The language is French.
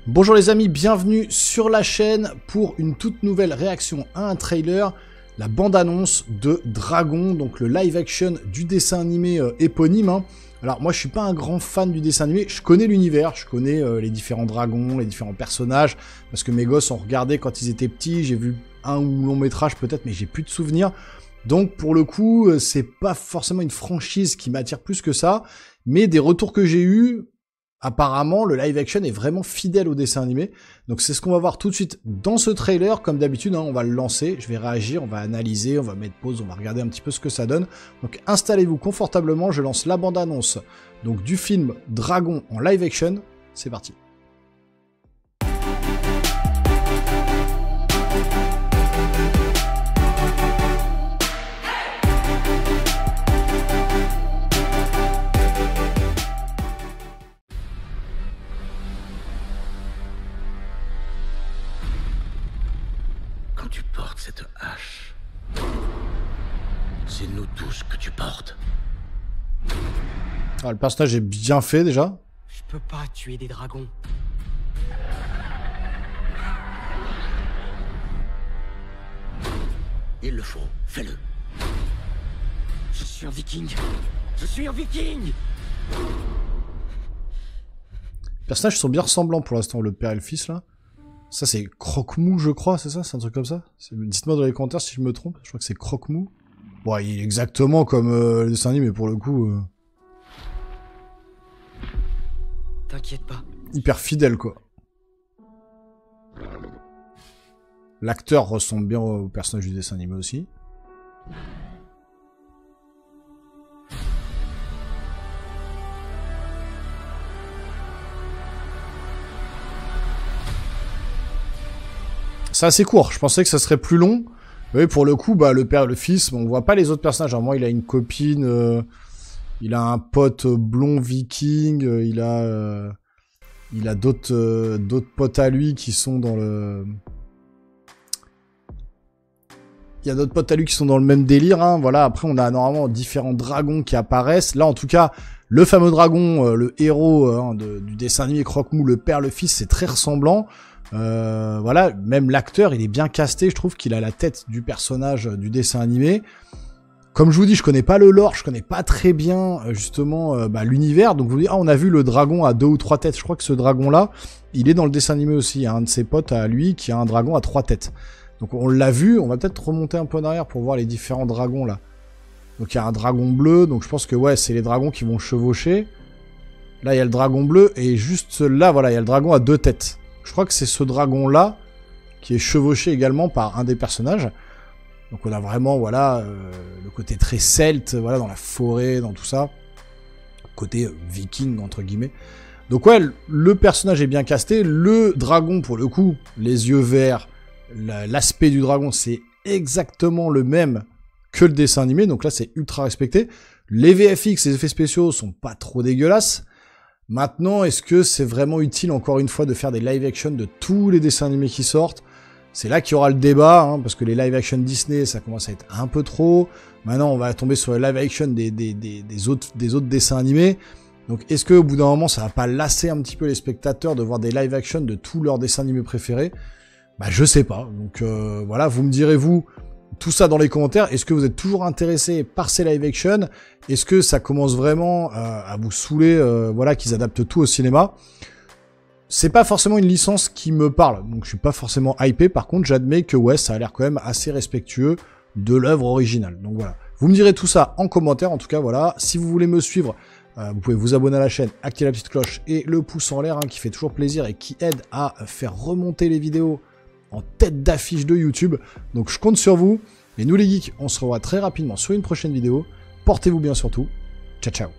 Bonjour les amis, bienvenue sur la chaîne pour une toute nouvelle réaction à un trailer, la bande-annonce de Dragon, donc le live-action du dessin animé éponyme. Alors moi je suis pas un grand fan du dessin animé, je connais l'univers, je connais les différents dragons, les différents personnages, parce que mes gosses ont regardé quand ils étaient petits, j'ai vu un ou long métrage peut-être, mais j'ai plus de souvenirs. Donc pour le coup, c'est pas forcément une franchise qui m'attire plus que ça, mais des retours que j'ai eus, apparemment, le live action est vraiment fidèle au dessin animé. Donc c'est ce qu'on va voir tout de suite dans ce trailer. Comme d'habitude, on va le lancer, je vais réagir, on va analyser, on va mettre pause, on va regarder un petit peu ce que ça donne. Donc installez-vous confortablement, je lance la bande-annonce donc du film Dragon en live action. C'est parti. Quand tu portes cette hache, c'est nous tous que tu portes. Ah, le personnage est bien fait déjà. Je peux pas tuer des dragons. Il le faut, fais-le. Je suis un viking. Je suis un viking. Les personnages sont bien ressemblants pour l'instant, le père et le fils là. Ça c'est Croque-Mou je crois, c'est ça? C'est un truc comme ça? Dites-moi dans les commentaires si je me trompe, je crois que c'est Croque-Mou. Bon, il est exactement comme le dessin animé, mais pour le coup... T'inquiète pas. hyper fidèle quoi. L'acteur ressemble bien au personnage du dessin animé aussi. C'est assez court, je pensais que ça serait plus long. Oui, pour le coup, bah, le père et le fils, on voit pas les autres personnages. Alors, moi, il a une copine, il a un pote blond viking, il a d'autres potes à lui qui sont dans le... Il y a d'autres potes à lui qui sont dans le même délire, hein. Voilà, après, on a normalement différents dragons qui apparaissent. Là, en tout cas, le fameux dragon, le héros du dessin animé Croque-Mou, le père, le fils, c'est très ressemblant. Voilà, même l'acteur, il est bien casté, je trouve qu'il a la tête du personnage du dessin animé. Comme je vous dis, je connais pas le lore, je connais pas très bien justement l'univers, donc vous dites, ah, on a vu le dragon à 2 ou 3 têtes, je crois que ce dragon-là, il est dans le dessin animé aussi, il y a un de ses potes à lui qui a un dragon à 3 têtes. Donc on l'a vu, on va peut-être remonter un peu en arrière pour voir les différents dragons là. Donc il y a un dragon bleu, donc je pense que ouais, c'est les dragons qui vont chevaucher. Là, il y a le dragon bleu, et juste là, voilà, il y a le dragon à 2 têtes. Je crois que c'est ce dragon-là qui est chevauché également par un des personnages. Donc on a vraiment, voilà, le côté très celte, voilà, dans la forêt, dans tout ça. Côté viking, entre guillemets. Donc ouais, le personnage est bien casté. Le dragon, pour le coup, les yeux verts, l'aspect du dragon, c'est exactement le même que le dessin animé. Donc là, c'est ultra respecté. Les VFX, les effets spéciaux sont pas trop dégueulasses. Maintenant, est-ce que c'est vraiment utile, encore une fois, de faire des live-action de tous les dessins animés qui sortent? C'est là qu'il y aura le débat, hein, parce que les live-action Disney, ça commence à être un peu trop. Maintenant, on va tomber sur les live-action des autres dessins animés. Donc, est-ce qu'au bout d'un moment, ça va pas lasser un petit peu les spectateurs de voir des live-action de tous leurs dessins animés préférés? Bah, je sais pas. Donc, voilà, vous me direz, vous... tout ça dans les commentaires. Est-ce que vous êtes toujours intéressé par ces live-action? Est-ce que ça commence vraiment à vous saouler, voilà, qu'ils adaptent tout au cinéma? C'est pas forcément une licence qui me parle, donc je suis pas forcément hypé. Par contre, j'admets que ouais, ça a l'air quand même assez respectueux de l'œuvre originale. Donc voilà, vous me direz tout ça en commentaire. En tout cas, voilà, si vous voulez me suivre, vous pouvez vous abonner à la chaîne, activer la petite cloche et le pouce en l'air, hein, qui fait toujours plaisir et qui aide à faire remonter les vidéos en tête d'affiche de YouTube. Donc je compte sur vous. Et nous les geeks, on se revoit très rapidement sur une prochaine vidéo. Portez-vous bien surtout. Ciao ciao.